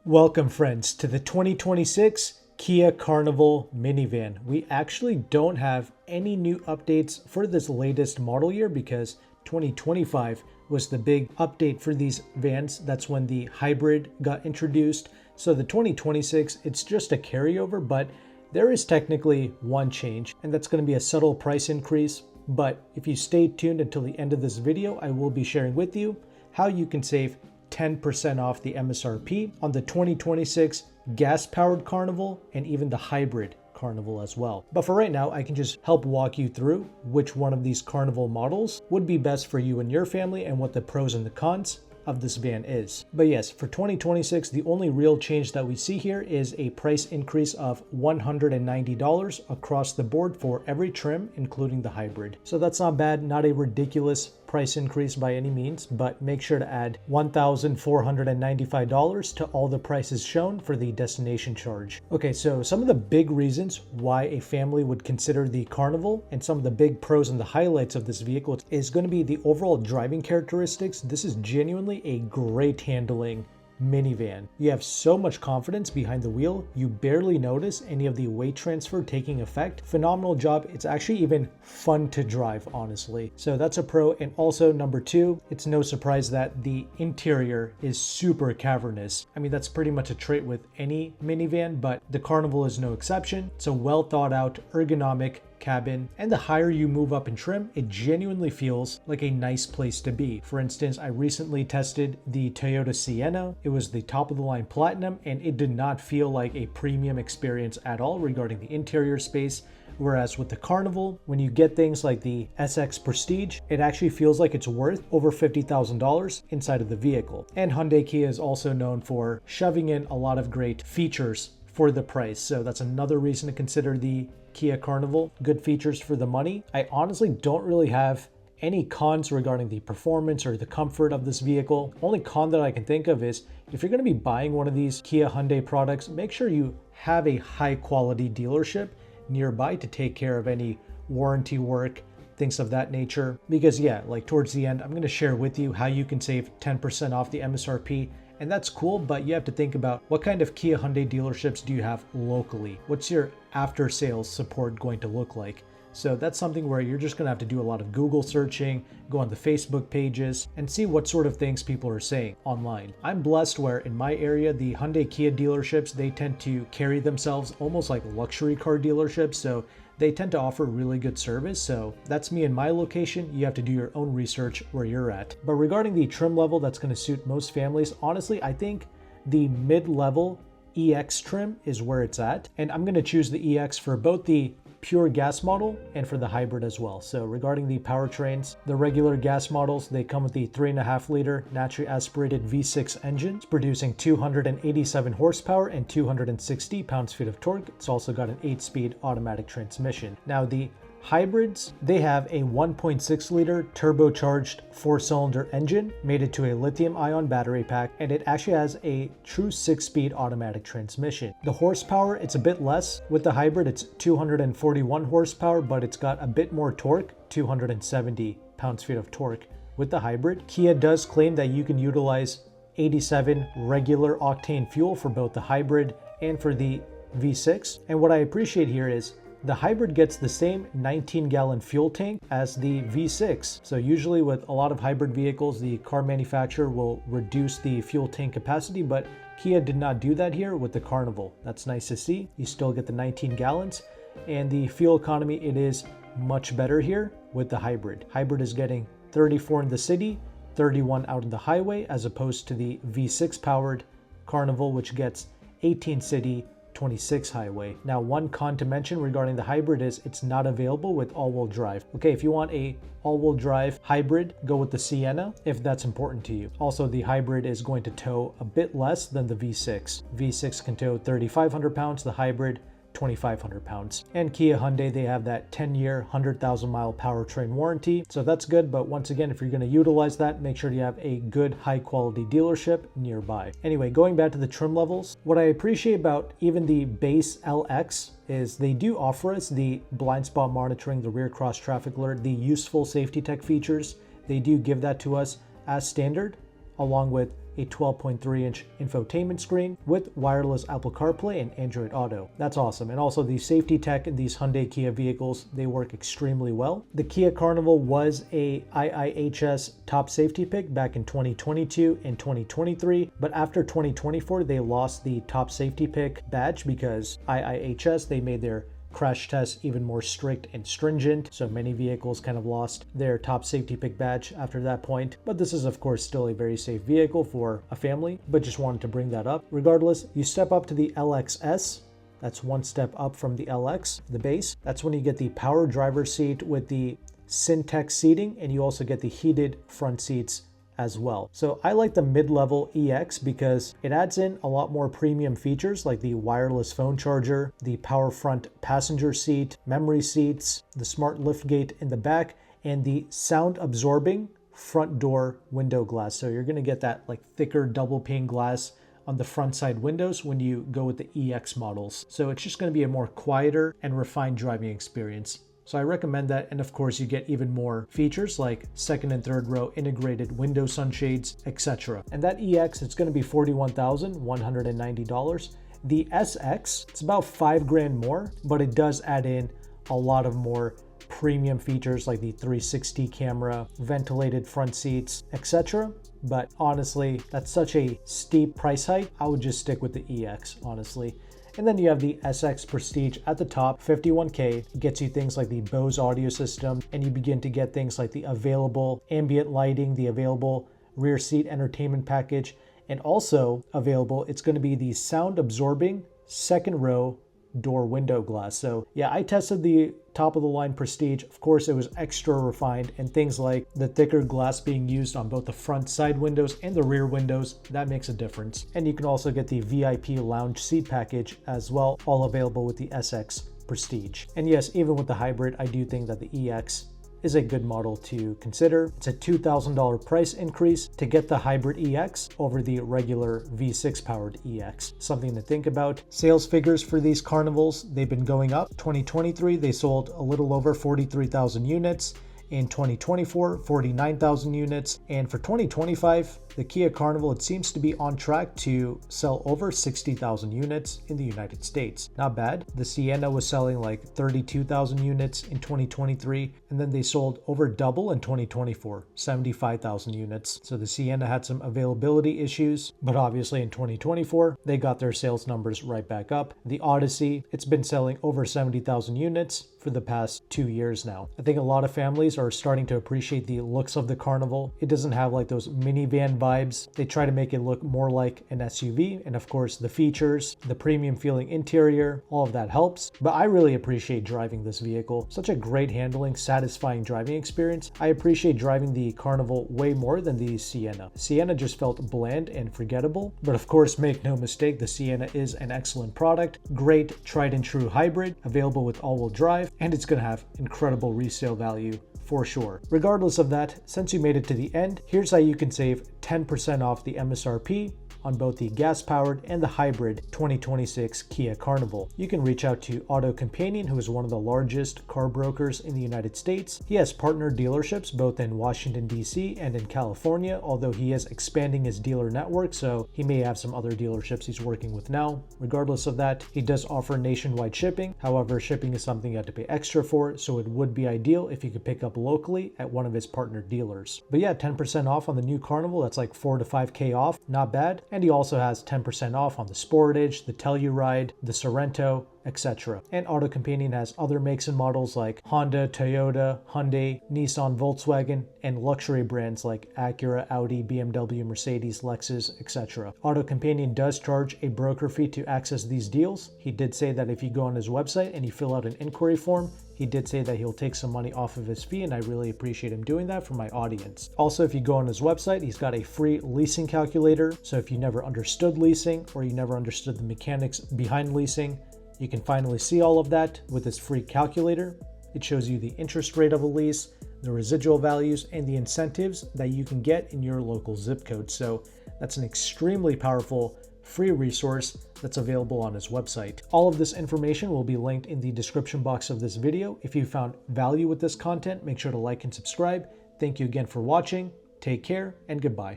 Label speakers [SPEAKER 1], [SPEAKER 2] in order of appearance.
[SPEAKER 1] Welcome friends to the 2026 Kia Carnival minivan. We actually don't have any new updates for this latest model year because 2025 was the big update for these vans. That's when the hybrid got introduced. So the 2026, it's just a carryover, but there is technically one change, and that's going to be a subtle price increase. But if you stay tuned until the end of this video, I will be sharing with you how you can save 10% off the MSRP on the 2026 gas-powered Carnival and even the hybrid Carnival as well. But for right now, I can just help walk you through which one of these Carnival models would be best for you and your family and what the pros and the cons of this van is. But yes, for 2026, the only real change that we see here is a price increase of $190 across the board for every trim, including the hybrid. So that's not bad, not a ridiculous price increase by any means, but make sure to add $1,495 to all the prices shown for the destination charge. Okay, so some of the big reasons why a family would consider the Carnival and some of the big pros and the highlights of this vehicle is going to be the overall driving characteristics. This is genuinely a great handling minivan. You have so much confidence behind the wheel, you barely notice any of the weight transfer taking effect. Phenomenal job. It's actually even fun to drive, honestly. So that's a pro. And also number two, it's no surprise that the interior is super cavernous. I mean, that's pretty much a trait with any minivan, but the Carnival is no exception. It's a well thought out, ergonomic cabin, and the higher you move up in trim, it genuinely feels like a nice place to be. For instance, I recently tested the Toyota Sienna. It was the top of the line platinum, and it did not feel like a premium experience at all regarding the interior space. Whereas with the Carnival, when you get things like the SX Prestige, it actually feels like it's worth over $50,000 inside of the vehicle. And Hyundai Kia is also known for shoving in a lot of great features for the price. So that's another reason to consider the Kia Carnival. Good features for the money. I honestly don't really have any cons regarding the performance or the comfort of this vehicle. Only con that I can think of is if you're going to be buying one of these Kia Hyundai products, make sure you have a high quality dealership nearby to take care of any warranty work, things of that nature. Because yeah, like towards the end, I'm going to share with you how you can save 10% off the MSRP. And that's cool, but you have to think about what kind of Kia Hyundai dealerships do you have locally? What's your after sales support going to look like? So that's something where you're just going to have to do a lot of Google searching, go on the Facebook pages, and see what sort of things people are saying online. I'm blessed where in my area, the Hyundai Kia dealerships, they tend to carry themselves almost like luxury car dealerships. So they tend to offer really good service. So that's me in my location. You have to do your own research where you're at. But regarding the trim level that's going to suit most families, honestly, I think the mid-level EX trim is where it's at. And I'm going to choose the EX for both the pure gas model and for the hybrid as well. So regarding the powertrains, the regular gas models, they come with the 3.5 liter naturally aspirated V6 engine. It's producing 287 horsepower and 260 pounds-feet of torque. It's also got an 8-speed automatic transmission. Now the hybrids, they have a 1.6 liter turbocharged 4-cylinder engine mated to a lithium-ion battery pack, and it actually has a true 6-speed automatic transmission. The horsepower, it's a bit less. With the hybrid, it's 241 horsepower, but it's got a bit more torque, 270 pounds-feet of torque. With the hybrid, Kia does claim that you can utilize 87 regular octane fuel for both the hybrid and for the V6. And what I appreciate here is the hybrid gets the same 19-gallon fuel tank as the V6. So usually with a lot of hybrid vehicles, the car manufacturer will reduce the fuel tank capacity, but Kia did not do that here with the Carnival. That's nice to see. You still get the 19 gallons, and the fuel economy, it is much better here with the hybrid. Hybrid is getting 34 in the city, 31 out in the highway, as opposed to the V6 powered Carnival, which gets 18 city, 26 highway. Now, one con to mention regarding the hybrid is it's not available with all-wheel drive. Okay, if you want a all-wheel drive hybrid, go with the Sienna if that's important to you. Also, the hybrid is going to tow a bit less than the V6. V6 can tow 3,500 pounds, the hybrid 2,500 pounds. And Kia Hyundai, they have that 10-year, 100,000 mile powertrain warranty. So that's good. But once again, if you're going to utilize that, make sure you have a good high quality dealership nearby. Anyway, going back to the trim levels, what I appreciate about even the base LX is they do offer us the blind spot monitoring, the rear cross traffic alert, the useful safety tech features. They do give that to us as standard, along with a 12.3-inch infotainment screen with wireless Apple CarPlay and Android Auto. That's awesome. And also the safety tech in these Hyundai Kia vehicles, they work extremely well. The Kia Carnival was a IIHS top safety pick back in 2022 and 2023, but after 2024, they lost the top safety pick badge because IIHS, they made their crash tests even more strict and stringent, so many vehicles kind of lost their top safety pick badge after that point. But this is of course still a very safe vehicle for a family, but just wanted to bring that up. Regardless, you step up to the LXS. That's one step up from the LX, the base. That's when you get the power driver seat with the Syntex seating, and you also get the heated front seats as well. So I like the mid-level EX because it adds in a lot more premium features like the wireless phone charger, the power front passenger seat, memory seats, the smart liftgate in the back, and the sound absorbing front door window glass. So you're going to get that like thicker double pane glass on the front side windows when you go with the EX models. So it's just going to be a more quieter and refined driving experience. So I recommend that, and of course you get even more features like second and third row integrated window sunshades, etc. And that EX, it's going to be $41,190. The SX, it's about $5,000 more, but it does add in a lot of more premium features like the 360 camera, ventilated front seats, etc. But honestly, that's such a steep price hike. I would just stick with the EX, honestly. And then you have the SX Prestige at the top, $51K. It gets you things like the Bose audio system, and you begin to get things like the available ambient lighting, the available rear seat entertainment package, and also available, it's going to be the sound absorbing second row door window glass. So yeah, I tested the top of the line Prestige. Of course, it was extra refined, and things like the thicker glass being used on both the front side windows and the rear windows, that makes a difference. And you can also get the VIP lounge seat package as well, all available with the SX Prestige. And yes, even with the hybrid, I do think that the EX is a good model to consider. It's a $2,000 price increase to get the hybrid EX over the regular V6 powered EX. Something to think about. Sales figures for these Carnivals, they've been going up. 2023, they sold a little over 43,000 units. In 2024, 49,000 units. And for 2025, the Kia Carnival, it seems to be on track to sell over 60,000 units in the United States. Not bad. The Sienna was selling like 32,000 units in 2023, and then they sold over double in 2024, 75,000 units. So the Sienna had some availability issues, but obviously in 2024, they got their sales numbers right back up. The Odyssey, it's been selling over 70,000 units for the past 2 years now. I think a lot of families are starting to appreciate the looks of the Carnival. It doesn't have like those minivan vibes. They try to make it look more like an SUV, and of course the features, the premium feeling interior, all of that helps. But I really appreciate driving this vehicle. Such a great handling, satisfying driving experience. I appreciate driving the Carnival way more than the Sienna. Sienna just felt bland and forgettable, but of course make no mistake, the Sienna is an excellent product. Great tried and true hybrid, available with all-wheel drive, and it's going to have incredible resale value for sure. Regardless of that, since you made it to the end, here's how you can save 10% off the MSRP on both the gas-powered and the hybrid 2026 Kia Carnival. You can reach out to AutoCompanion, who is one of the largest car brokers in the United States. He has partner dealerships both in Washington, D.C. and in California, although he is expanding his dealer network, so he may have some other dealerships he's working with now. Regardless of that, he does offer nationwide shipping. However, shipping is something you have to pay extra for, so it would be ideal if you could pick up locally at one of his partner dealers. But yeah, 10% off on the new Carnival, that's like 4 to 5K off, not bad. And he also has 10% off on the Sportage, the Telluride, the Sorento, etc. And AutoCompanion has other makes and models like Honda, Toyota, Hyundai, Nissan, Volkswagen, and luxury brands like Acura, Audi, BMW, Mercedes, Lexus, etc. AutoCompanion does charge a broker fee to access these deals. He did say that if you go on his website and you fill out an inquiry form, he did say that he'll take some money off of his fee, and I really appreciate him doing that for my audience. Also, if you go on his website, he's got a free leasing calculator. So if you never understood leasing or you never understood the mechanics behind leasing, you can finally see all of that with this free calculator. It shows you the interest rate of a lease, the residual values, and the incentives that you can get in your local zip code. So that's an extremely powerful free resource that's available on his website. All of this information will be linked in the description box of this video. If you found value with this content, make sure to like and subscribe. Thank you again for watching. Take care and goodbye.